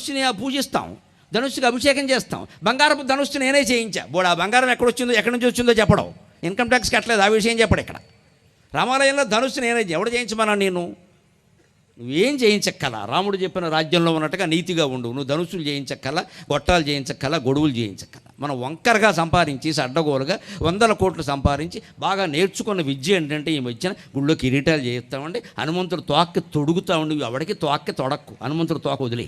ధనుస్సుని పూజిస్తాం, ధనుస్సుకి అభిషేకం చేస్తాం. బంగారపు ధనుస్సు నేనే చేయించా. బోడు ఆ బంగారం ఎక్కడి నుంచి వచ్చిందో చెప్పడం, ఇన్కమ్ ట్యాక్స్ కట్టలేదు ఆ విషయం చెప్పడు. ఇక్కడ రామాలయంలో ధనుస్సు నేనే, ఎవడు చేయించమన్నా నేను? నువ్వేం చేయించక్కల, రాముడు చెప్పిన రాజ్యంలో ఉన్నట్టుగా నీతిగా ఉండు. నువ్వు ధనుస్సులు చేయించక్కల, గొట్టాలు చేయించక్కల, గొడుగులు చేయించక్కల. మనం వంకరగా సంపాదించి అడ్డగోలుగా 100 కోట్లు సంపాదించి బాగా నేర్చుకున్న విద్య ఏంటంటే ఈ మధ్యన గుళ్ళో కిరీటాలు చేయిస్తామండి, హనుమంతుడు తోక్కి తొడుగుతా ఉండి, ఎవడికి తోక్కి తొడక్కు, హనుమంతుడు తోక వదిలే.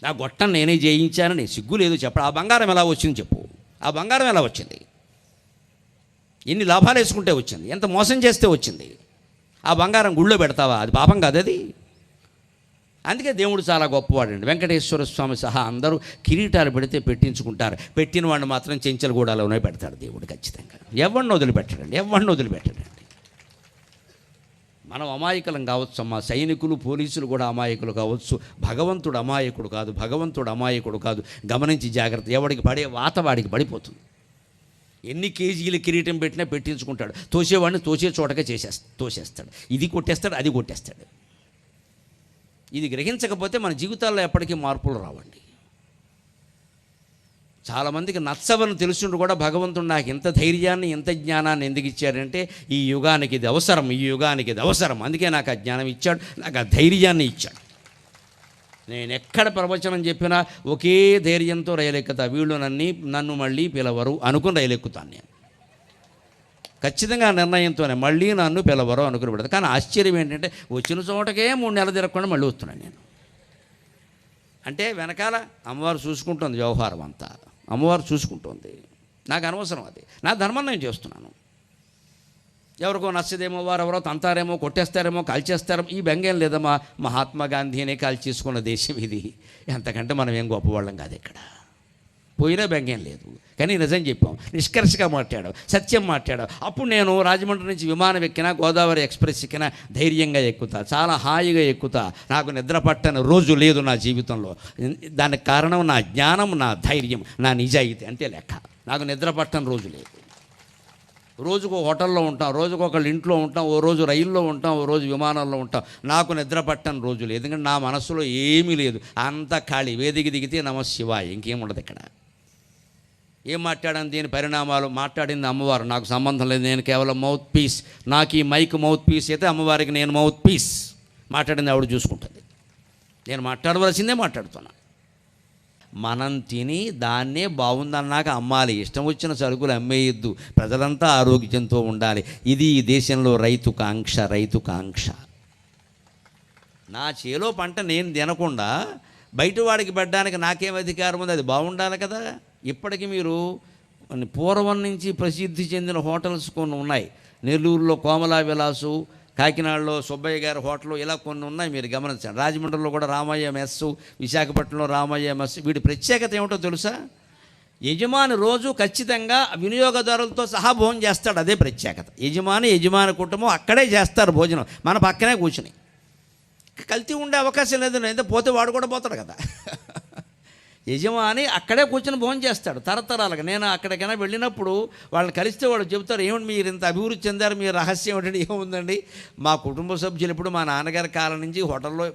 ఆ గొట్టం నేనే చేయించానని సిగ్గు లేదు చెప్పడు. ఆ బంగారం ఎలా వచ్చింది చెప్పు, ఆ బంగారం ఎలా వచ్చింది? ఎన్ని లాభాలు వేసుకుంటే వచ్చింది, ఎంత మోసం చేస్తే వచ్చింది? ఆ బంగారం గుళ్ళో పెడతావా? అది పాపం కాదు అది. అందుకే దేవుడు చాలా గొప్పవాడండి. వెంకటేశ్వర స్వామి సహా అందరూ కిరీటాలు పెడితే పెట్టించుకుంటారు. పెట్టిన వాడిని మాత్రం చెంచలగూడలోనే పెడతాడు దేవుడు ఖచ్చితంగా. ఎవరిని వదిలిపెట్టడండి. మనం అమాయకులం కావచ్చు అమ్మా, సైనికులు పోలీసులు కూడా అమాయకులు కావచ్చు. భగవంతుడు అమాయకుడు కాదు. గమనించి జాగ్రత్త. ఎవడికి పడే వాత వాడికి పడిపోతుంది. ఎన్ని కేజీల కిరీటం పెట్టినా పెట్టించుకుంటాడు. తోసేవాడిని తోసే చోటగా తోసేస్తాడు. ఇది కొట్టేస్తాడు, అది కొట్టేస్తాడు. ఇది గ్రహించకపోతే మన జీవితాల్లో ఎప్పటికీ మార్పులు రావండి. చాలామందికి నచ్చవని తెలుసుంటూ కూడా భగవంతుడు నాకు ఇంత ధైర్యాన్ని, ఇంత జ్ఞానాన్ని ఎందుకు ఇచ్చాడంటే ఈ యుగానికి ఇది అవసరం. అందుకే నాకు ఆ జ్ఞానం ఇచ్చాడు, నాకు ఆ ధైర్యాన్ని ఇచ్చాడు. నేను ఎక్కడ ప్రవచనం చెప్పినా ఒకే ధైర్యంతో రైలెక్కుతా. వీళ్ళు నన్ను మళ్ళీ పిలవరు అనుకుని రైలెక్కుతాను నేను. ఖచ్చితంగా నిర్ణయంతోనే మళ్ళీ నన్ను పిలవరు అనుకుని పెడతాను. కానీ ఆశ్చర్యం ఏంటంటే వచ్చిన చోటకే 3 నెలలు తిరగకుండా మళ్ళీ వస్తున్నాను నేను. అంటే వెనకాల అమ్మవారు చూసుకుంటుంది, వ్యవహారం అంతా అమ్మవారు చూసుకుంటుంది. నాకు అనవసరం, అది నా ధర్మం నేను చేస్తున్నాను. ఎవరికో నచ్చదేమో, వారెవరో తంతారేమో, కొట్టేస్తారేమో, కాల్చేస్తారేమో, ఈ బెంగేం లేదమ్మా. మహాత్మా గాంధీనే కాల్చేసుకున్న దేశం ఇది. ఎంతకంటే మనం ఏం గొప్పవాళ్ళం కాదు. ఇక్కడ పోయినా బెంగేం లేదు. కానీ నిజం చెప్పాం, నిష్కర్షగా మాట్లాడాం, సత్యం మాట్లాడాం. అప్పుడు నేను రాజమండ్రి నుంచి విమానం ఎక్కినా, గోదావరి ఎక్స్ప్రెస్ ఎక్కినా ధైర్యంగా ఎక్కుతా, చాలా హాయిగా ఎక్కుతా. నాకు నిద్ర పట్టని రోజు లేదు నా జీవితంలో. దానికి కారణం నా జ్ఞానం, నా ధైర్యం, నా నిజాయితీ, అంతే లెక్క. నాకు నిద్ర పట్టని రోజు లేదు. రోజుకు హోటల్లో ఉంటాం, రోజుకు ఒకళ్ళ ఇంట్లో ఉంటాం, ఓ రోజు రైల్లో ఉంటాం, ఓ రోజు విమానంలో ఉంటాం. నాకు నిద్ర పట్టని రోజు లేదు. ఎందుకంటే నా మనసులో ఏమీ లేదు, అంతా ఖాళీ. వేదిక దిగితే నమశివాయ, ఇంకేం ఉండదు ఇక్కడ. ఏం మాట్లాడాను, దీని పరిణామాలు మాట్లాడింది అమ్మవారు, నాకు సంబంధం లేదు. నేను కేవలం మౌత్ పీస్. నాకు ఈ మైక్ మౌత్ పీస్ అయితే అమ్మవారికి నేను మౌత్ పీస్. మాట్లాడింది ఆవిడ చూసుకుంటుంది. నేను మాట్లాడవలసిందే మాట్లాడుతున్నా. మనం తిని దాన్నే బాగుందన్నాక అమ్మాలి. ఇష్టం వచ్చిన సరుకులు అమ్మేయద్దు. ప్రజలంతా ఆరోగ్యంతో ఉండాలి. ఇది ఈ దేశంలో రైతు కాంక్ష. నా చేలో పంట నేను తినకుండా బయట వాడికి పెట్టడానికి నాకేం అధికారం ఉంది? అది బాగుండాలి కదా. ఇప్పటికీ మీరు పూర్వం నుంచి ప్రసిద్ధి చెందిన హోటల్స్ కొన్ని ఉన్నాయి. నెల్లూరులో కోమలా విలాసు, కాకినాడలో సుబ్బయ్య గారి హోటల్, ఇలా కొన్ని ఉన్నాయి, మీరు గమనించండి. రాజమండ్రిలో కూడా రామయ్య మెస్, విశాఖపట్నంలో రామయ్య మెస్. వీటి ప్రత్యేకత ఏమిటో తెలుసా? యజమాని రోజు ఖచ్చితంగా వినియోగదారులతో సహా భోజనం చేస్తాడు. అదే ప్రత్యేకత. యజమాని కుటుంబం అక్కడే చేస్తారు భోజనం, మన పక్కనే కూర్చుని. కల్తీ ఉండే అవకాశం లేదు. అయితే పోతే వాడు కూడా పోతాడు కదా. యజమాని అక్కడే కూర్చొని భోజనం చేస్తాడు తరతరాలుగా. నేను అక్కడికైనా వెళ్ళినప్పుడు వాళ్ళని కలిస్తే వాళ్ళు చెబుతారు, ఏమండి మీరు ఇంత అభివృద్ధి చెందారు, మీ రహస్యం ఏంటంటే, ఏముందండి, మా కుటుంబ సభ్యులు ఎప్పుడు మా నాన్నగారి కాలం నుంచి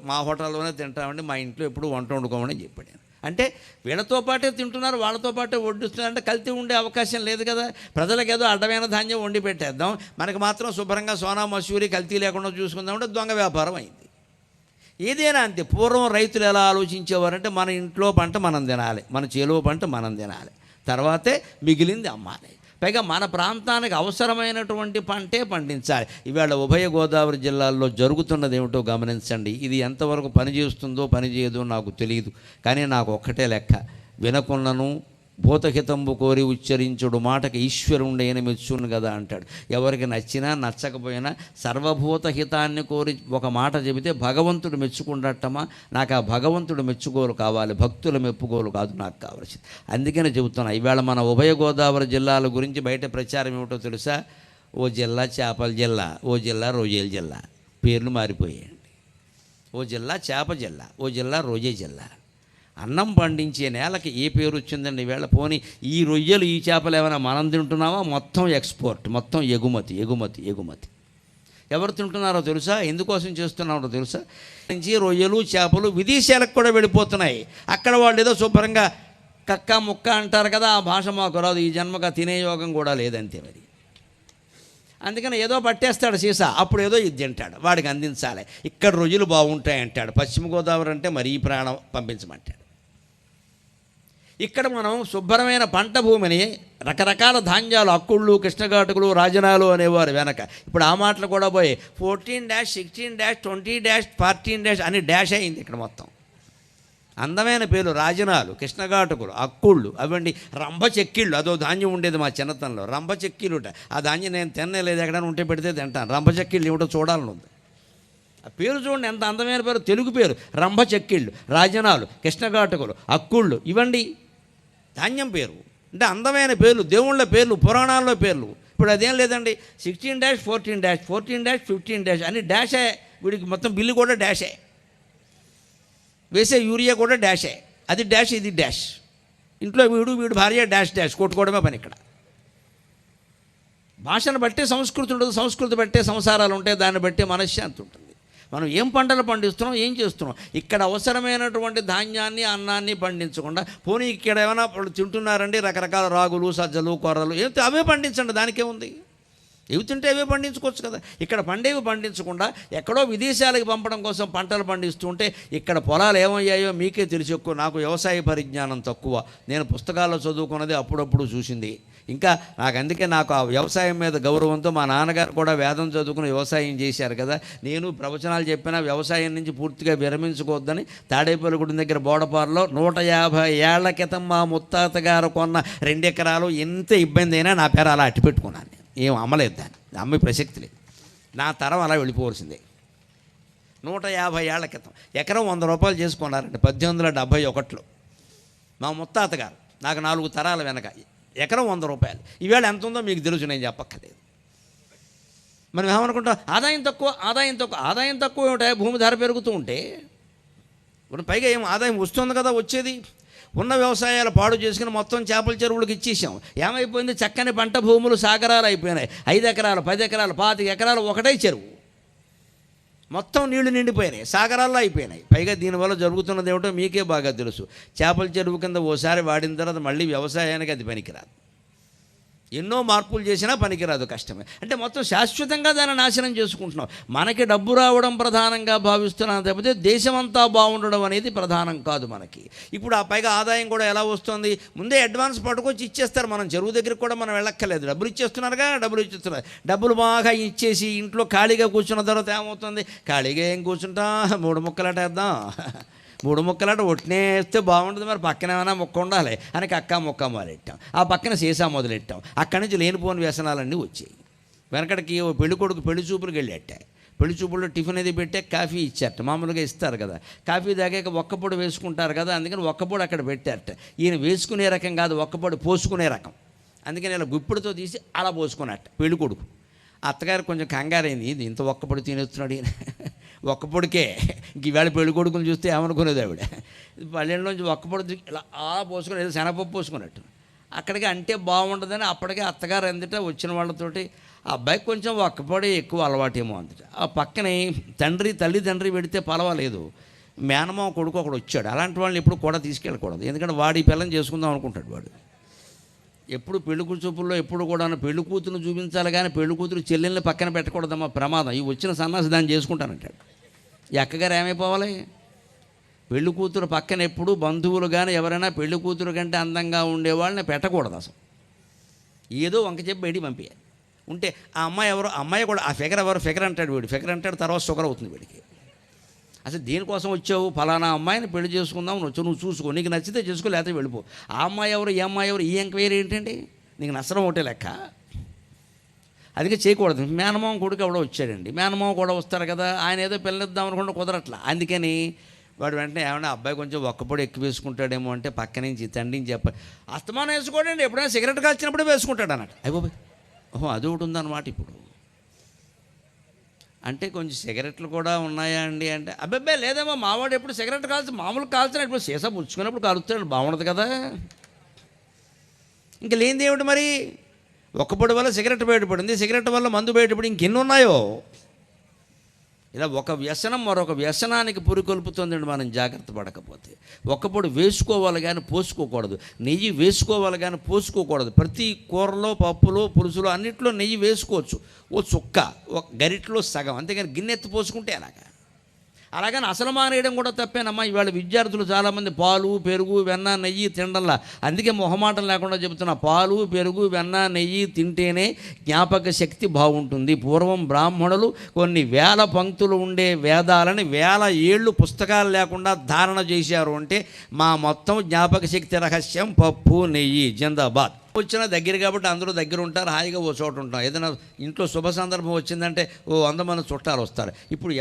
మా హోటల్లోనే తింటామండి, మా ఇంట్లో ఎప్పుడు వంట వండుకోమని చెప్పాడు. అంటే వీళ్ళతో పాటే తింటున్నారు, వాళ్ళతో పాటే వడ్డిస్తున్నారు. అంటే కల్తీ ఉండే అవకాశం లేదు కదా. ప్రజలకు ఏదో అడ్డమైన ధాన్యం వండి పెట్టేద్దాం, మనకు మాత్రం శుభ్రంగా సోనా మసూరి కల్తీ లేకుండా చూసుకుందామంటే దొంగ వ్యాపారం అయింది. ఏదైనా అంతే. పూర్వం రైతులు ఎలా ఆలోచించేవారంటే, మన ఇంట్లో పంట మనం తినాలి, మన చేలో పంట మనం తినాలి, తర్వాతే మిగిలింది అమ్మాలి. పైగా మన ప్రాంతానికి అవసరమైనటువంటి పంటే పండించాలి. ఇవాళ ఉభయ గోదావరి జిల్లాల్లో జరుగుతున్నది ఏమిటో గమనించండి. ఇది ఎంతవరకు పనిచేస్తుందో పనిచేయదో నాకు తెలియదు. కానీ నాకు ఒక్కటే లెక్క, వినకున్నను భూతహితంబు కోరి ఉచ్చరించుడు మాటకి ఈశ్వరుండైన మెచ్చును కదా అంటాడు. ఎవరికి నచ్చినా నచ్చకపోయినా సర్వభూతహితాన్ని కోరి ఒక మాట చెబితే భగవంతుడు మెచ్చుకుంటమ్మా. నాకు ఆ భగవంతుడు మెచ్చుకోలు కావాలి, భక్తుల మెప్పుకోలు కాదు నాకు కావాల్సింది. అందుకనే చెబుతున్నా, ఇవాళ మన ఉభయ గోదావరి జిల్లాల గురించి బయట ప్రచారం ఏమిటో తెలుసా? ఓ జిల్లా చేపల జిల్లా, ఓ జిల్లా రొయ్యల జిల్లా. పేర్లు మారిపోయాయండి. ఓ జిల్లా చేప జిల్లా, ఓ జిల్లా రొయ్య జిల్లా. అన్నం పండించే నేలకి ఏ పేరు వచ్చిందండి ఈవేళ? పోనీ ఈ రొయ్యలు, ఈ చేపలు ఏమైనా మనం తింటున్నామా? మొత్తం ఎక్స్పోర్ట్, మొత్తం ఎగుమతి. ఎవరు తింటున్నారో తెలుసా? ఎందుకోసం చేస్తున్నారో తెలుసా? నుంచి రొయ్యలు చేపలు విదేశాలకు కూడా వెళ్ళిపోతున్నాయి. అక్కడ వాళ్ళు ఏదో శుభ్రంగా కక్క ముక్క అంటారు కదా, ఆ భాష మాకు రాదు, ఈ జన్మగా తినే యోగం కూడా లేదంతే. మరి అందుకని ఏదో పట్టేస్తాడు సీసా, అప్పుడు ఏదో ఇది తింటాడు, వాడికి అందించాలి. ఇక్కడ రొయ్యలు బాగుంటాయి అంటాడు, పశ్చిమ గోదావరి అంటే మరీ ప్రాణం పంపించమంటాడు. ఇక్కడ మనం శుభ్రమైన పంట భూమిని రకరకాల ధాన్యాలు, అక్కుళ్ళు, కృష్ణఘాటుకులు, రాజనాలు అనేవారు వెనక. ఇప్పుడు ఆ మాటలు కూడా పోయి 14-, 16-, 20-, 14- అని డాష్ అయింది ఇక్కడ మొత్తం. అందమైన పేర్లు రాజనాలు, కృష్ణఘాటుకులు, అక్కుళ్ళు, అవండి రంభ చెక్కిళ్ళు. అదో ధాన్యం ఉండేది మా చిన్నతనంలో, రంభ చెక్కిళ్ళు ఉంటాయి. ఆ ధాన్యం నేను తినలేదు, ఎక్కడైనా ఉంటే పెడితే తింటాను. రంభ చెక్కిళ్ళు ఏమిటో చూడాలని ఉంది. ఆ పేరు చూడండి ఎంత అందమైన పేరు, తెలుగు పేరు. రంభ చెక్కిళ్ళు, రాజనాలు, కృష్ణఘాటుకులు, అక్కుళ్ళు, ఇవండి ధాన్యం పేరు. అంటే అందమైన పేర్లు, దేవుళ్ళ పేర్లు, పురాణాల్లో పేర్లు. ఇప్పుడు అదేం లేదండి, 16-, 14-, 14-, 15- అని డాషే. వీడికి మొత్తం బిల్లు కూడా డాషే, వేసే యూరియా కూడా డాషే. అది డాష్, ఇది డాష్. ఇంట్లో వీడు భార్య డాష్ కొట్టుకోవడమే పని. ఇక్కడ భాషను బట్టే సంస్కృతి ఉండదు, సంస్కృతి బట్టే సంసారాలు ఉంటాయి, దాన్ని బట్టే మనశ్శాంతి ఉంటుంది. మనం ఏం పంటలు పండిస్తున్నాం, ఏం చేస్తున్నాం? ఇక్కడ అవసరమైనటువంటి ధాన్యాన్ని, అన్నాన్ని పండించకుండా పోనీ ఇక్కడ ఏమైనా తింటున్నారండి రకరకాల రాగులు, సజ్జలు, కొర్రలు, ఏమిటి అవే పండించండి, దానికేముంది? ఇవి తింటే అవే పండించుకోవచ్చు కదా. ఇక్కడ పండేవి పండించకుండా ఎక్కడో విదేశాలకు పంపడం కోసం పంటలు పండిస్తూ ఉంటే ఇక్కడ పొలాలు ఏమయ్యాయో మీకే తెలిసి. ఎక్కువ నాకు వ్యవసాయ పరిజ్ఞానం తక్కువ, నేను పుస్తకాల్లో చదువుకున్నది అప్పుడప్పుడు చూసింది. ఇంకా అందుకే నాకు ఆ వ్యవసాయం మీద గౌరవంతో, మా నాన్నగారు కూడా వేదం చదువుకుని వ్యవసాయం చేశారు కదా, నేను ప్రవచనాలు చెప్పినా వ్యవసాయం నుంచి పూర్తిగా విరమించుకోవద్దని తాడేపల్లిగూడెం దగ్గర బోడపారులో 150 ఏళ్ల క్రితం మా ముత్తాత గారు కొన్న 2 ఎకరాలు ఎంత ఇబ్బంది అయినా నా పేరు అలా అట్టిపెట్టుకున్నాను. ఏం అమ్మలేదు, దాన్ని అమ్మే ప్రసక్తి లేదు. నా తరం అలా వెళ్ళిపోవలసిందే. 150 ఏళ్ల క్రితం ఎకరం 100 రూపాయలు చేసుకున్నారండి 1871లో మా ముత్తాత గారు. నాకు 4 తరాల వెనక ఎకరం 100 రూపాయలు. ఈవేళ ఎంత ఉందో మీకు తెలుసు, నేను చెప్పక్కర్లేదు. మనం ఏమనుకుంటాం, ఆదాయం తక్కువ, ఆదాయం తక్కువ ఏమిటా? భూమి ధర పెరుగుతూ ఉంటే పైగా ఏం ఆదాయం వస్తుంది కదా. వచ్చేది ఉన్న వ్యవసాయాలు పాడు చేసుకుని మొత్తం చేపల చెరువులకు ఇచ్చేసాం. ఏమైపోయింది? చక్కని పంట భూములు సాగరాలు అయిపోయినాయి. 5 ఎకరాలు, 10 ఎకరాలు, 25 ఎకరాలు ఒకటే చెరువు, మొత్తం నీళ్లు నిండిపోయినాయి, సాగరాల్లో అయిపోయినాయి. పైగా దీనివల్ల జరుగుతున్నది ఏమిటో మీకే బాగా తెలుసు. చేపల చెరువు కింద ఓసారి వాడిన తర్వాత మళ్ళీ వ్యవసాయానికి అది పనికిరాదు. ఎన్నో మార్పులు చేసినా పనికిరాదు, కష్టమే. అంటే మొత్తం శాశ్వతంగా దాన్ని నాశనం చేసుకుంటున్నాం. మనకి డబ్బు రావడం ప్రధానంగా భావిస్తున్నాం తప్పితే దేశమంతా బాగుండడం అనేది ప్రధానం కాదు మనకి. ఇప్పుడు ఆ పైగా ఆదాయం కూడా ఎలా వస్తుంది? ముందే అడ్వాన్స్ పట్టుకొచ్చి ఇచ్చేస్తారు. మనం చెరువు దగ్గరికి కూడా మనం వెళ్ళక్కర్లేదు, డబ్బులు ఇచ్చేస్తున్నారుగా, డబ్బులు బాగా ఇచ్చేసి ఇంట్లో ఖాళీగా కూర్చున్న తర్వాత ఏమవుతుంది? ఖాళీగా ఏం కూర్చుంటాం, 3 ముక్కలటేద్దాం. 3 ముక్కలాట ఒట్టినేస్తే బాగుంటుంది, మరి పక్కన ఏమైనా ముక్క ఉండాలి అని కక్క ముక్క మొదలెట్టాం. ఆ పక్కన సీసా మొదలెట్టాం. అక్కడి నుంచి లేనిపోని వ్యసనాలన్నీ వచ్చాయి. వెనకడికి పెళ్లి కొడుకు పెళ్లి చూపులకు వెళ్ళేట, పెళ్లి చూపుల్లో టిఫిన్ అది పెట్టే కాఫీ ఇచ్చారట. మామూలుగా ఇస్తారు కదా, కాఫీ తాగాక ఒక్కపొడి వేసుకుంటారు కదా, అందుకని ఒక్కపొడి అక్కడ పెట్టారట. ఈయన వేసుకునే రకం కాదు, ఒక్కపొడి పోసుకునే రకం. అందుకని ఇలా గుప్పిడితో తీసి అలా పోసుకున్నట్ట పెళ్లి కొడుకు. అత్తగారు కొంచెం కంగారైంది, ఇది ఇంత ఒక్కపొడి తినేస్తున్నాడు ఈయన, ఒక్కపొడికే. ఇంక ఈవేళ పెళ్లి కొడుకుని చూస్తే ఏమనుకునేది ఆవిడ, పల్లెల్లోంచి ఒక్కపొడి ఇలా అలా పోసుకుని ఏదో శనగపప్పు పోసుకున్నట్టు. అక్కడికి అంటే బాగుంటుందని అప్పటికే అత్తగారు అందుట వచ్చిన వాళ్ళతోటి ఆ అబ్బాయికి కొంచెం ఒక్కపొడి ఎక్కువ అలవాటేమో అందుట. ఆ పక్కనే తల్లిదండ్రి పెడితే పర్వాలేదు, మేనమామ కొడుకు ఒకడు వచ్చాడు. అలాంటి వాళ్ళని ఎప్పుడు కూడా తీసుకెళ్ళకూడదు, ఎందుకంటే వాడి పిల్లని చేసుకుందాం అనుకుంటాడు వాడు. ఎప్పుడు పెళ్లి చూపుల్లో ఎప్పుడు కూడా పెళ్లి కూతురు చూపించాలి, కానీ పెళ్లి కూతురు చెల్లెల్ని పక్కన పెట్టకూడదమ్మా, ప్రమాదం. ఈ వచ్చిన సన్నాసి దాన్ని చేసుకుంటానంటాడు. ఈ అక్కగారు ఏమైపోవాలి? పెళ్లి కూతురు పక్కన ఎప్పుడు బంధువులు కానీ ఎవరైనా పెళ్లి కూతురు కంటే అందంగా ఉండేవాళ్ళని పెట్టకూడదు అసలు. ఏదో వంక చెప్పి బయటికి పంపించాలి. ఉంటే ఆ అమ్మాయి ఎవరో, అమ్మాయి కూడా ఆ ఫిగర్ ఎవరు, ఫిగర్ అంటాడు వీడు, ఫిగర్ అంటాడు, తర్వాత షుగర్ అవుతుంది వీడికి. అసలు దేనికోసం వచ్చావు? ఫలానా అమ్మాయిని పెళ్లి చేసుకుందాం వచ్చావు, నువ్వు చూసుకో, నీకు నచ్చితే చేసుకో, లేకపోతే వెళ్ళిపో. ఆ అమ్మాయి ఎవరు, ఈ అమ్మాయి ఎవరు, ఈ ఎంక్వైరీ ఏంటండి? నీకు నచ్చడం ఒకటే లెక్క. అందుకే చేయకూడదు. మేనమామ కొడుకు ఎవడో వచ్చాడండి, మేనమామ కూడా వస్తారు కదా, ఆయన ఏదో పిల్లనిద్దాం అనుకుంటే కుదరట్లా. అందుకని వాడు వెంటనే ఏమన్నా అబ్బాయి కొంచెం ఒక్కపొడి ఎక్కువ వేసుకుంటాడేమో అంటే పక్క నుంచి తండ్రిని చెప్పాలి, అస్తమానం వేసుకోండి, ఎప్పుడైనా సిగరెట్ కాల్చినప్పుడే వేసుకుంటాడు అన్నట్టు. అయిపోయి ఓహో అది ఒకటి ఉందన్నమాట. ఇప్పుడు అంటే కొంచెం సిగరెట్లు కూడా ఉన్నాయా అండి అంటే, అబ్బాయి లేదేమో, మావాడు ఎప్పుడు సిగరెట్ కాల్చి మామూలు కాల్చున్నాడు, ఇప్పుడు సీసా పుచ్చుకున్నప్పుడు కాలుస్తాడు, బాగుండదు కదా. ఇంక లేనిది ఏమిటి మరి? ఒక్కపొడి వల్ల సిగరెట్ బయటపడింది, సిగరెట్ వల్ల మందు బయటపడి ఇంకెన్ని ఉన్నాయో. ఇలా ఒక వ్యసనం మరొక వ్యసనానికి పురికొల్పుతుందండి మనం జాగ్రత్త పడకపోతే. ఒక్కప్పుడు వేసుకోవాలి కానీ పోసుకోకూడదు, నెయ్యి వేసుకోవాలి కానీ పోసుకోకూడదు. ప్రతి కూరలో, పప్పులో, పులుసులో అన్నిట్లో నెయ్యి వేసుకోవచ్చు, ఓ చుక్క, ఒక గరిట్లో సగం, అంతేగాని గిన్నెత్తి పోసుకుంటే అలాగని అసలు మానేయడం కూడా తప్పేనమ్మా. ఇవాళ విద్యార్థులు చాలామంది పాలు, పెరుగు, వెన్న, నెయ్యి తినడంలా. అందుకే మొహమాటం లేకుండా చెబుతున్నా, పాలు, పెరుగు, వెన్న, నెయ్యి తింటేనే జ్ఞాపక శక్తి బాగుంటుంది. పూర్వం బ్రాహ్మణులు కొన్ని వేల పంక్తులు ఉండే వేదాలని 1000 ఏళ్ళు పుస్తకాలు లేకుండా ధారణ చేశారు అంటే మా మొత్తం జ్ఞాపక శక్తి రహస్యం పప్పు, నెయ్యి. జిందాబాద్. వచ్చినా దగ్గర కాబట్టి అందరూ దగ్గర ఉంటారు, హాయిగా ఓ చోట ఉంటాం. ఏదైనా ఇంట్లో శుభ సందర్భం వచ్చిందంటే ఓ 100 మంది చుట్టాలు వస్తారు. ఇప్పుడు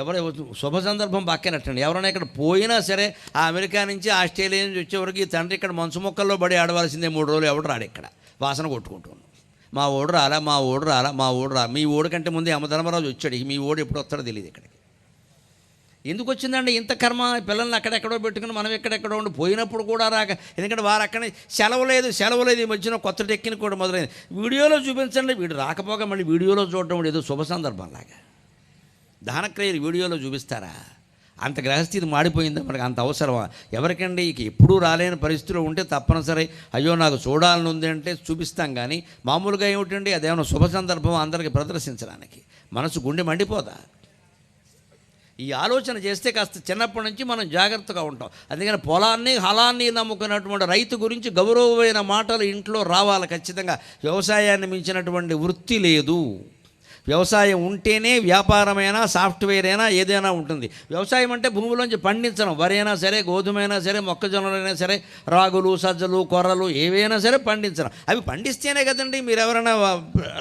శుభ సందర్భం పక్కనట్టండి, ఎవరైనా ఇక్కడ పోయినా సరే ఆ అమెరికా నుంచి, ఆస్ట్రేలియా నుంచి వచ్చేవరకు ఈ తండ్రి ఇక్కడ మంచు మొక్కల్లో పడి ఆడవలసిందే 3 రోజులు. ఎవడు రాడు, ఇక్కడ వాసన కొట్టుకుంటున్నాం. మా ఓడు రాలా, మా ఓడు రాలా, మా ఓడు రా. మీ ఓడి కంటే ముందే యమధర్మరాజు వచ్చాడు, మీ ఓడు ఎప్పుడు వస్తాడో తెలియదు. ఇక్కడికి ఎందుకు వచ్చిందండి ఇంత కర్మ? పిల్లల్ని అక్కడెక్కడో పెట్టుకుని మనం ఎక్కడెక్కడో ఉండి పోయినప్పుడు కూడా రాక. ఎందుకంటే వారు అక్కడే సెలవు లేదు. ఈ మధ్యన కొత్త టెక్నిక్ కూడా మొదలైంది. వీడియోలో చూపించండి, వీడు రాకపోగా మళ్ళీ వీడియోలో చూడటం ఏదో శుభ సందర్భంలాగా. దహనక్రియలు వీడియోలో చూపిస్తారా? అంత గ్రహస్థితి మాడిపోయిందా మనకు? అంత అవసరమా? ఎవరికండి? ఇక ఎప్పుడూ రాలేని పరిస్థితిలో ఉంటే తప్పనిసరి అయ్యో నాకు చూడాలని ఉంది అంటే చూపిస్తాం. కానీ మామూలుగా ఏమిటండి, అదేమన్నా శుభ సందర్భం అందరికీ ప్రదర్శించడానికి మనసు గుండె మండిపోదా? ఈ ఆలోచన చేస్తే కాస్త చిన్నప్పటి నుంచి మనం జాగ్రత్తగా ఉంటాం. అందుకని పొలాన్ని, హలాన్ని నమ్ముకున్నటువంటి రైతు గురించి గౌరవమైన మాటలు ఇంట్లో రావాలి ఖచ్చితంగా. వ్యవసాయాన్ని మించినటువంటి వృత్తి లేదు. వ్యవసాయం ఉంటేనే వ్యాపారమైనా, సాఫ్ట్వేర్ అయినా, ఏదైనా ఉంటుంది. వ్యవసాయం అంటే భూమిలోంచి పండించడం. వరైనా సరే, గోధుమైనా సరే, మొక్కజొన్నలైనా సరే, రాగులు, సజ్జలు, కొర్రలు ఏవైనా సరే పండించడం. అవి పండిస్తేనే కదండి మీరు ఎవరైనా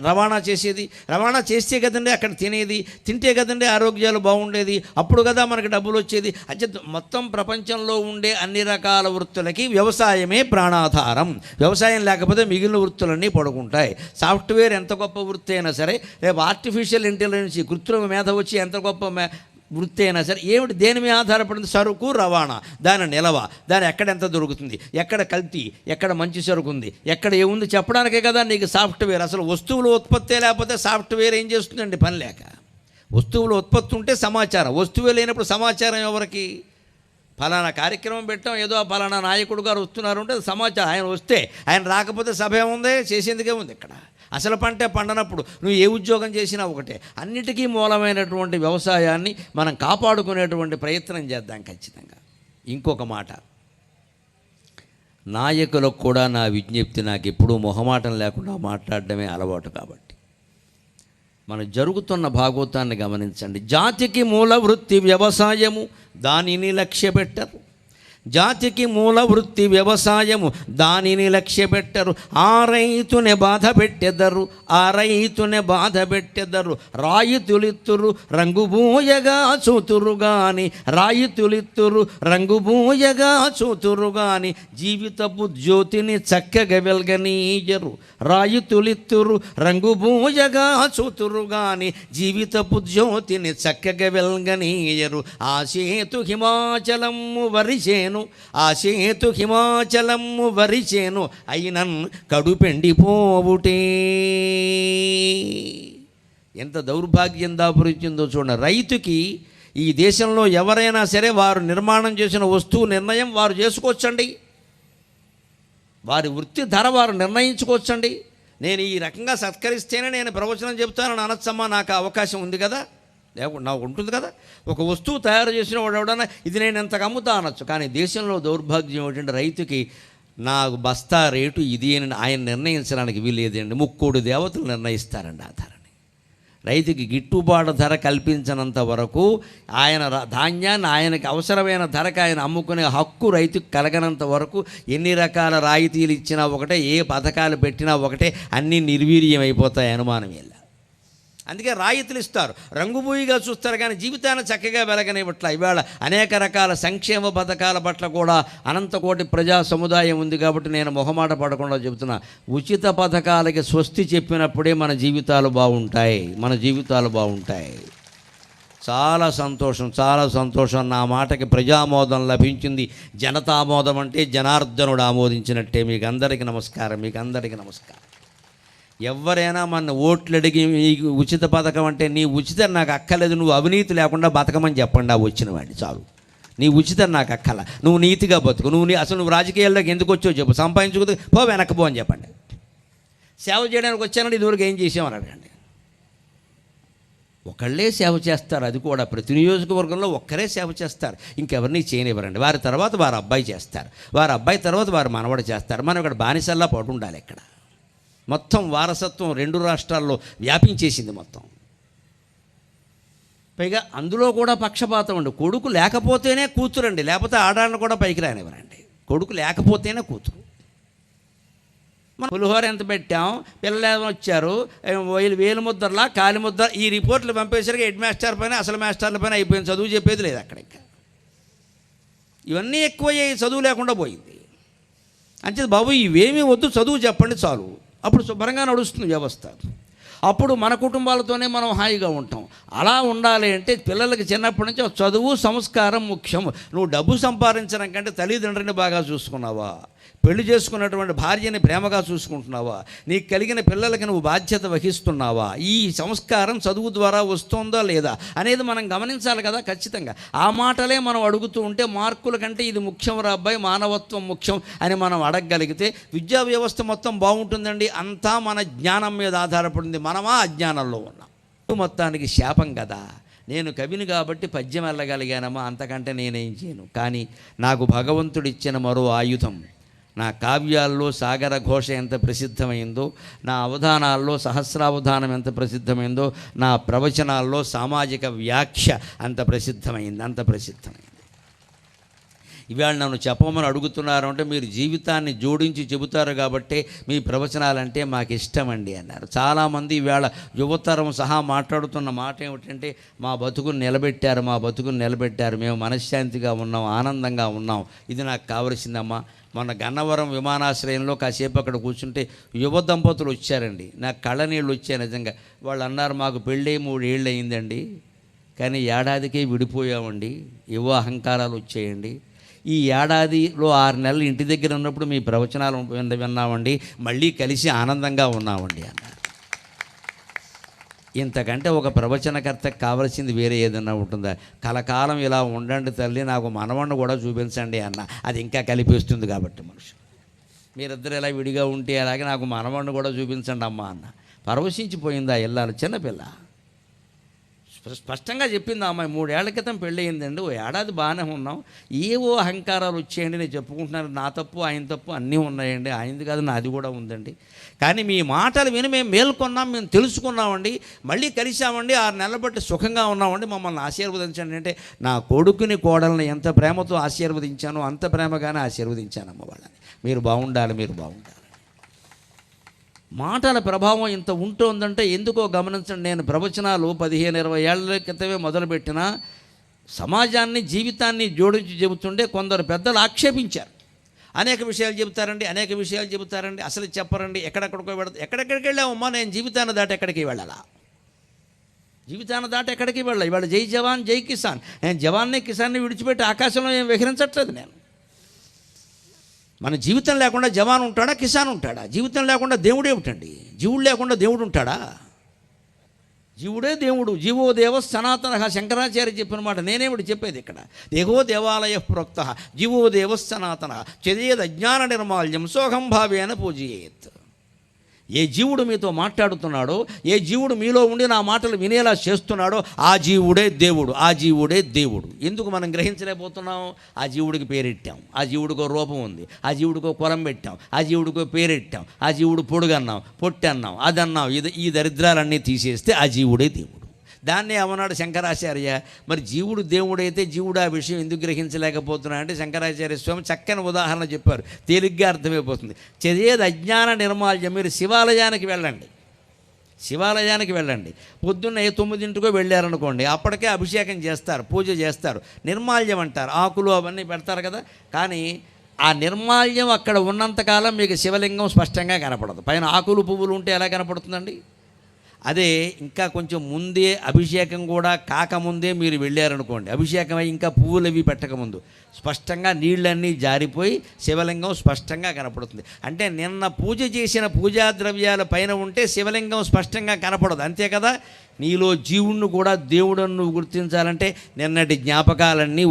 రవాణా చేసేది. రవాణా చేస్తే కదండి అక్కడ తినేది. తింటే కదండి ఆరోగ్యాలు బాగుండేది. అప్పుడు కదా మనకి డబ్బులు వచ్చేది. అంటే మొత్తం ప్రపంచంలో ఉండే అన్ని రకాల వృత్తులకి వ్యవసాయమే ప్రాణాధారం. వ్యవసాయం లేకపోతే మిగిలిన వృత్తులన్నీ పడుకుంటాయి. సాఫ్ట్వేర్ ఎంత గొప్ప వృత్తి అయినా సరే, రేపు ఆర్టిఫిషియల్ ఇంటెలిజెన్స్, కృత్రిమ మేధ వచ్చి ఎంత గొప్ప వృత్తి అయినా సరే, ఏమిటి దేని మీద ఆధారపడింది? సరుకు రవాణా, దాని నిలవ, దాని ఎక్కడ ఎంత దొరుకుతుంది, ఎక్కడ కల్తీ, ఎక్కడ మంచి సరుకు ఉంది, ఎక్కడ ఏముంది చెప్పడానికే కదా నీకు సాఫ్ట్వేర్. అసలు వస్తువులు ఉత్పత్తి లేకపోతే సాఫ్ట్వేర్ ఏం చేస్తుందండి? పని లేక. వస్తువులు ఉత్పత్తి ఉంటే సమాచారం, వస్తువే లేనప్పుడు సమాచారం ఎవరికి? ఫలానా కార్యక్రమం పెట్టాం, ఏదో ఫలానా నాయకుడు గారు వస్తున్నారు అంటే సమాచారం. ఆయన వస్తే, ఆయన రాకపోతే సభ ఏముంది? చేసేందుకే ఉంది. ఇక్కడ అసలు పంటే పండనప్పుడు నువ్వు ఏ ఉద్యోగం చేసినా ఒకటే. అన్నిటికీ మూలమైనటువంటి వ్యవసాయాన్ని మనం కాపాడుకునేటువంటి ప్రయత్నం చేద్దాం ఖచ్చితంగా. ఇంకొక మాట, నాయకులకు కూడా నా విజ్ఞప్తి, నాకు ఎప్పుడూ మొహమాటం లేకుండా మాట్లాడడమే అలవాటు. కాబట్టి మనం జరుగుతున్న భాగవతాన్ని గమనించండి. జాతికి మూల వృత్తి వ్యవసాయము, దానిని లక్ష్యపెట్టరు. జాతికి మూల వృత్తి వ్యవసాయము, దానిని లక్ష్యపెట్టరు. ఆ రైతునే బాధ పెట్టెదరు, ఆ రైతునే బాధ పెట్టెదరు. రాయితులిత్తురు రంగుబూయగా చూతురు గాని, రాయితులిత్తురు రంగుబూయగా చూతురు గాని, జీవితపు జ్యోతిని చక్కగా వెల్గనీయరు. రాయితులిత్తురు రంగుబూయగా చూతురు గాని, జీవితపు జ్యోతిని చక్కగా వెల్గనీయరు. ఆ సేతు హిమాచలము వరిసేను, ఆ సేతు హిమాచలము వరిచేను, అయినన్ కడుపెండిపోవుటే. ఎంత దౌర్భాగ్యం దాపురించిందో చూడండి. రైతుకి ఈ దేశంలో ఎవరైనా సరే వారు నిర్మాణం చేసిన వస్తువు నిర్ణయం వారు చేసుకోవచ్చండి. వారి వృత్తి ధర వారు నిర్ణయించుకోవచ్చండి. నేను ఈ రకంగా సత్కరిస్తేనే నేను ప్రవచనం చెబుతానని అనొచ్చమ్మా, నాకు అవకాశం ఉంది కదా, లేకుండా నాకు ఉంటుంది కదా. ఒక వస్తువు తయారు చేసిన వాడు ఎవడన్నా ఇది నేను ఎంతకు అమ్ముతా అనొచ్చు. కానీ దేశంలో దౌర్భాగ్యం ఏమిటంటే రైతుకి నాకు బస్తా రేటు ఇది అని ఆయన నిర్ణయించడానికి వీలేదండి. 3 దేవతలు నిర్ణయిస్తారండి ఆ ధరని. రైతుకి గిట్టుబాటు ధర కల్పించినంత వరకు ఆయన ధాన్యాన్ని ఆయనకి అవసరమైన ధరకు ఆయన అమ్ముకునే హక్కు రైతుకు కలగనంత వరకు ఎన్ని రకాల రాయితీలు ఇచ్చినా ఒకటే, ఏ పథకాలు పెట్టినా ఒకటే, అన్నీ నిర్వీర్యం అయిపోతాయి, అనుమానం ఇలా. అందుకే రాయితీలు ఇస్తారు, రంగుబూయిగా చూస్తారు, కానీ జీవితాన్ని చక్కగా వెలగనివ్వట్ల. ఇవాళ అనేక రకాల సంక్షేమ పథకాల పట్ల కూడా అనంతకోటి ప్రజా సముదాయం ఉంది. కాబట్టి నేను మొహమాట పడకుండా చెబుతున్నా, ఉచిత పథకాలకి స్వస్తి చెప్పినప్పుడే మన జీవితాలు బాగుంటాయి, మన జీవితాలు బాగుంటాయి. చాలా సంతోషం, చాలా సంతోషం. నా మాటకి ప్రజామోదం లభించింది. జనతామోదం అంటే జనార్దనుడు ఆమోదించినట్టే. మీకు అందరికీ నమస్కారం, మీకు అందరికీ నమస్కారం. ఎవరైనా మన ఓట్లు అడిగి నీకు ఉచిత పథకం అంటే నీ ఉచితం నాకు అక్కర్లేదు, నువ్వు అవినీతి లేకుండా బతకమని చెప్పండి ఆ వచ్చిన వాడిని చాలు. నీ ఉచితం నాకు అక్కల, నువ్వు నీతిగా బతుకు, అసలు నువ్వు రాజకీయాల్లోకి ఎందుకు వచ్చావు చెప్పు, సంపాదించుకుంటే పో వెనక్కి పో అని చెప్పండి. సేవ చేయడానికి వచ్చానండి, ఇదివరకు ఏం చేసామని అడగండి. ఒకళ్ళే సేవ చేస్తారు, అది కూడా ప్రతి నియోజకవర్గంలో ఒక్కరే సేవ చేస్తారు, ఇంకెవరిని చేయనివ్వరండి. వారి తర్వాత వారి అబ్బాయి చేస్తారు, వారి అబ్బాయి తర్వాత వారి మనవడు చేస్తారు. మనం ఇక్కడ బానిసల్లా పడు ఉండాలి. ఇక్కడ మొత్తం వారసత్వం 2 రాష్ట్రాల్లో వ్యాపించేసింది మొత్తం. పైగా అందులో కూడా పక్షపాతం అండి. కొడుకు లేకపోతేనే కూతురండి, లేకపోతే ఆడాలను కూడా పైకి రానివ్వరండి. కొడుకు లేకపోతేనే కూతురు. మనం పులిహోర ఎంత పెట్టాం, పిల్లలు వచ్చారు, వేలు ముద్దర్లా కాలి ముద్ర, ఈ రిపోర్ట్లు పంపేసరికి హెడ్ మాస్టర్ పైన అసలు మాస్టర్ల పైన అయిపోయింది, చదువు చెప్పేది లేదు అక్కడ. ఇంకా ఇవన్నీ ఎక్కువయ్యాయి, చదువు లేకుండా పోయింది. అంతే బాబు ఇవేమీ వద్దు, చదువు చెప్పండి చాలు, అప్పుడు శుభ్రంగా నడుస్తుంది వ్యవస్థ. అప్పుడు మన కుటుంబాలతోనే మనం హాయిగా ఉంటాం. అలా ఉండాలి అంటే పిల్లలకి చిన్నప్పటి నుంచి చదువు సంస్కారం ముఖ్యం. నువ్వు డబ్బు సంపాదించడం కంటే తల్లిదండ్రులని బాగా చూసుకున్నావా, పెళ్లి చేసుకున్నటువంటి భార్యని ప్రేమగా చూసుకుంటున్నావా, నీకు కలిగిన పిల్లలకి నువ్వు బాధ్యత వహిస్తున్నావా, ఈ సంస్కారం చదువు ద్వారా వస్తుందా లేదా అనేది మనం గమనించాలి కదా ఖచ్చితంగా. ఆ మాటలే మనం అడుగుతూ ఉంటే మార్కుల కంటే ఇది ముఖ్యం రా అబ్బాయి, మానవత్వం ముఖ్యం అని మనం అడగగలిగితే విద్యా వ్యవస్థ మొత్తం బాగుంటుందండి. అంతా మన జ్ఞానం మీద ఆధారపడింది, మనమా అజ్ఞానంలో ఉన్నాం. మొత్తానికి శాపం కదా. నేను కవిని కాబట్టి పద్యం వెళ్ళగలిగానమ్మా, అంతకంటే నేనేం చేయను. కానీ నాకు భగవంతుడిచ్చిన మరో ఆయుధం, నా కావ్యాల్లో సాగర ఘోష ఎంత ప్రసిద్ధమైందో, నా అవధానాల్లో సహస్రావధానం ఎంత ప్రసిద్ధమైందో, నా ప్రవచనాల్లో సామాజిక వ్యాఖ్య అంత ప్రసిద్ధమైంది. ఇవాళ నన్ను చెప్పమని అడుగుతున్నారు అంటే మీరు జీవితాన్ని జోడించి చెబుతారు కాబట్టి మీ ప్రవచనాలంటే మాకు ఇష్టమండి అన్నారు. చాలామంది ఇవాళ యువతరం సహా మాట్లాడుతున్న మాట ఏమిటంటే మా బతుకుని నిలబెట్టారు, మేము మనశ్శాంతిగా ఉన్నాం, ఆనందంగా ఉన్నాం, ఇది నాకు కావలసిందమ్మా. మొన్న గన్నవరం విమానాశ్రయంలో కాసేపు అక్కడ కూర్చుంటే యువ దంపతులు వచ్చారండి, నాకు కళ్ళనీళ్ళు వచ్చాయి నిజంగా. వాళ్ళు అన్నారు మాకు పెళ్ళి 3 ఏళ్ళు అయిందండి, కానీ ఏడాదికే విడిపోయామండి, యువ అహంకారాలు వచ్చాయండి. ఈ ఏడాదిలో 6 నెలలు ఇంటి దగ్గర ఉన్నప్పుడు మీ ప్రవచనాలు విన్నామండి, మళ్ళీ కలిసి ఆనందంగా ఉన్నామండి అన్నారు. ఇంతకంటే ఒక ప్రవచనకర్తకు కావాల్సింది వేరే ఏదన్నా ఉంటుందా? కలకాలం ఇలా ఉండండి తల్లి, నాకు మనవణ్ణి కూడా చూపించండి అన్న, అది ఇంకా కలిపిస్తుంది కాబట్టి మనుషులు. మీరిద్దరు ఇలా విడిగా ఉంటే అలాగే నాకు మనవణ్ణి కూడా చూపించండి అమ్మ అన్న. పరవశించిపోయిందా ఇల్లాలు, చిన్నపిల్ల స్పష్టంగా చెప్పింది ఆ అమ్మాయి. 3 ఏళ్ల క్రితం పెళ్ళి అయిందండి, ఓ ఏడాది బాగానే ఉన్నాం, ఏవో అహంకారాలు వచ్చేయండి, నేను చెప్పుకుంటున్నాను, నా తప్పు ఆయన తప్పు అన్నీ ఉన్నాయండి, ఆయనది కాదు నాది కూడా ఉందండి, కానీ మీ మాటలు విని మేము మేల్కొన్నాం, మేము తెలుసుకున్నామండి, మళ్ళీ కలిసామండి, 6 నెలల బట్టి సుఖంగా ఉన్నామండి, మమ్మల్ని ఆశీర్వదించండి అంటే నా కొడుకుని కోడల్ని ఎంత ప్రేమతో ఆశీర్వదించానో అంత ప్రేమగానే ఆశీర్వదించానమ్మ వాళ్ళని. మీరు బాగుండాలి. మాటల ప్రభావం ఇంత ఉంటుందంటే ఎందుకో గమనించండి. నేను ప్రవచనాలు 15-20 ఏళ్ల క్రితమే మొదలుపెట్టిన సమాజాన్ని జీవితాన్ని జోడించి చెబుతుంటే కొందరు పెద్దలు ఆక్షేపించారు. అనేక విషయాలు చెబుతారండి, అసలు చెప్పరండి, ఎక్కడెక్కడికి వెళ్ళామమ్మా, నేను జీవితాన్ని దాటి ఎక్కడికి వెళ్ళాలా, ఇవాళ జై జవాన్ జై కిసాన్, నేను జవాన్ని కిసాన్ని విడిచిపెట్టి ఆకాశంలో ఏం విహరించట్లేదు. నేను మన జీవితం లేకుండా జవాన్ ఉంటాడా, కిసాన్ ఉంటాడా? జీవితం లేకుండా దేవుడు ఏమిటండి? జీవుడు లేకుండా దేవుడు ఉంటాడా? జీవుడే దేవుడు, జీవో దేవ సనాతన, శంకరాచార్య చెప్పిన మాట నేనేమిటి చెప్పేది ఇక్కడ. దేహో దేవాలయ ప్రోక్త జీవో దేవ సనాతన చదివేది అజ్ఞాన నిర్మాల్యం సోహం భావేన పూజయేత్. ఏ జీవుడు మీతో మాట్లాడుతున్నాడో, ఏ జీవుడు మీలో ఉండి నా మాటలు వినేలా చేస్తున్నాడో ఆ జీవుడే దేవుడు. ఎందుకు మనం గ్రహించలేకపోతున్నాం? ఆ జీవుడికి పేరెట్టాం, ఆ జీవుడికో రూపం ఉంది, ఆ జీవుడికో కులం పెట్టాం, ఆ జీవుడికో పేరెట్టాం, ఆ జీవుడు పొడుగన్నాం, పొట్టన్నాం, అదన్నాం, ఈ దరిద్రాలన్నీ తీసేస్తే ఆ జీవుడే దేవుడు. దాన్నే ఏమన్నాడు శంకరాచార్య, మరి జీవుడు దేవుడైతే జీవుడు ఆ విషయం ఎందుకు గ్రహించలేకపోతున్నా అంటే శంకరాచార్య స్వామి చక్కని ఉదాహరణ చెప్పారు, తేలిగ్గా అర్థమైపోతుంది. చదివేది అజ్ఞాన నిర్మాల్యం. మీరు శివాలయానికి వెళ్ళండి, పొద్దున్న 9 వెళ్ళారనుకోండి, అప్పటికే అభిషేకం చేస్తారు, పూజ చేస్తారు, నిర్మాల్యం అంటారు, ఆకులు అవన్నీ పెడతారు కదా. కానీ ఆ నిర్మాల్యం అక్కడ ఉన్నంతకాలం మీకు శివలింగం స్పష్టంగా కనపడదు. పైన ఆకులు పువ్వులు ఉంటే ఎలా కనపడుతుందండి? అదే ఇంకా కొంచెం ముందే అభిషేకం కూడా కాకముందే మీరు వెళ్ళారనుకోండి, అభిషేకం అయి ఇంకా పువ్వులు అవి పెట్టకముందు స్పష్టంగా నీళ్ళన్నీ జారిపోయి శివలింగం స్పష్టంగా కనపడుతుంది. అంటే నిన్న పూజ చేసిన పూజా ద్రవ్యాల పైన ఉంటే శివలింగం స్పష్టంగా కనపడదు, అంతే కదా. నీలో జీవుణ్ణి కూడా దేవుడನ್ನು నువ్వు గుర్తించాలంటే నిన్నటి జ్ఞాపకాలన్నీ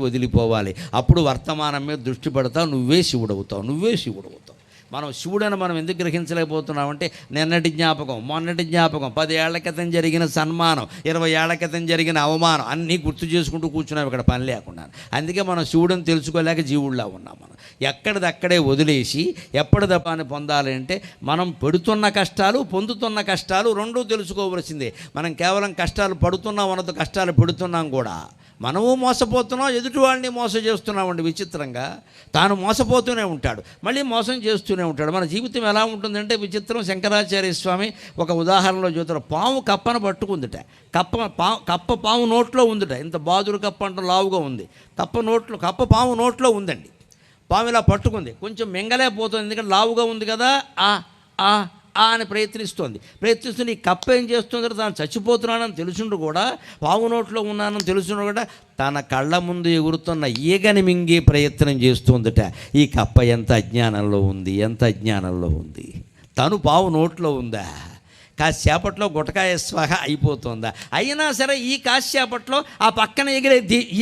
వదిలిపోవాలి. అప్పుడు వర్తమానం మీద దృష్టి పెడతావు, నువ్వే శివుడవుతావు. మనం శివుడని మనం ఎందుకు గ్రహించలేకపోతున్నామంటే నిన్నటి జ్ఞాపకం, మొన్నటి జ్ఞాపకం, 10 ఏళ్ల క్రితం జరిగిన సన్మానం, 20 ఏళ్ల క్రితం జరిగిన అవమానం అన్నీ గుర్తు చేసుకుంటూ కూర్చున్నాం ఇక్కడ పని లేకుండా. అందుకే మనం శివుడని తెలుసుకోలేక జీవుడిలా ఉన్నాం. మనం ఎక్కడిదక్కడే వదిలేసి ఎప్పటిదప్పని పొందాలి అంటే మనం పెడుతున్న కష్టాలు, పొందుతున్న కష్టాలు రెండూ తెలుసుకోవలసిందే. మనం కేవలం కష్టాలు పడుతున్నాం అన్నది, కష్టాలు పెడుతున్నాం కూడా. మనము మోసపోతున్నాం, ఎదుటి వాళ్ళని మోసం చేస్తున్నామండి. విచిత్రంగా తాను మోసపోతూనే ఉంటాడు, మళ్ళీ మోసం చేస్తూనే ఉంటాడు. మన జీవితం ఎలా ఉంటుందంటే విచిత్రం. శంకరాచార్య స్వామి ఒక ఉదాహరణలో చూస్తారు. పాము కప్పను పట్టుకుందిట. కప్ప పాము నోట్లో ఉందిట. ఇంత బాదురు కప్ప అంటే లావుగా ఉంది. కప్ప పాము నోట్లో ఉందండి. పాము ఇలా పట్టుకుంది, కొంచెం మింగలేకపోతుంది, ఎందుకంటే లావుగా ఉంది కదా. అని ప్రయత్నిస్తుంది. ఈ కప్ప ఏం చేస్తుందంటే తాను చచ్చిపోతున్నానని తెలుసుండు కూడా, పావు నోట్లో ఉన్నానని తెలుసుండు కూడా తన కళ్ళ ముందు ఎగురుతున్న ఈగని మింగే ప్రయత్నం చేస్తుందట. ఈ కప్ప ఎంత అజ్ఞానంలో ఉంది. తను పావు నోట్లో ఉందా, కాసేపట్లో గుటకాయ స్వాహ అయిపోతుందా. అయినా సరే ఈ కాసేపట్లో ఆ పక్కన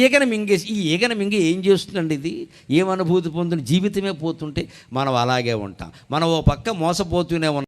ఈగని మింగేసి, ఈ ఈగని మింగి ఏం చేస్తుందండి, ఇది ఏమనుభూతి పొందుతుంది. జీవితమే పోతుంటే మనం అలాగే ఉంటాం. మనం ఓ పక్క మోసపోతూనే ఉన్నాం.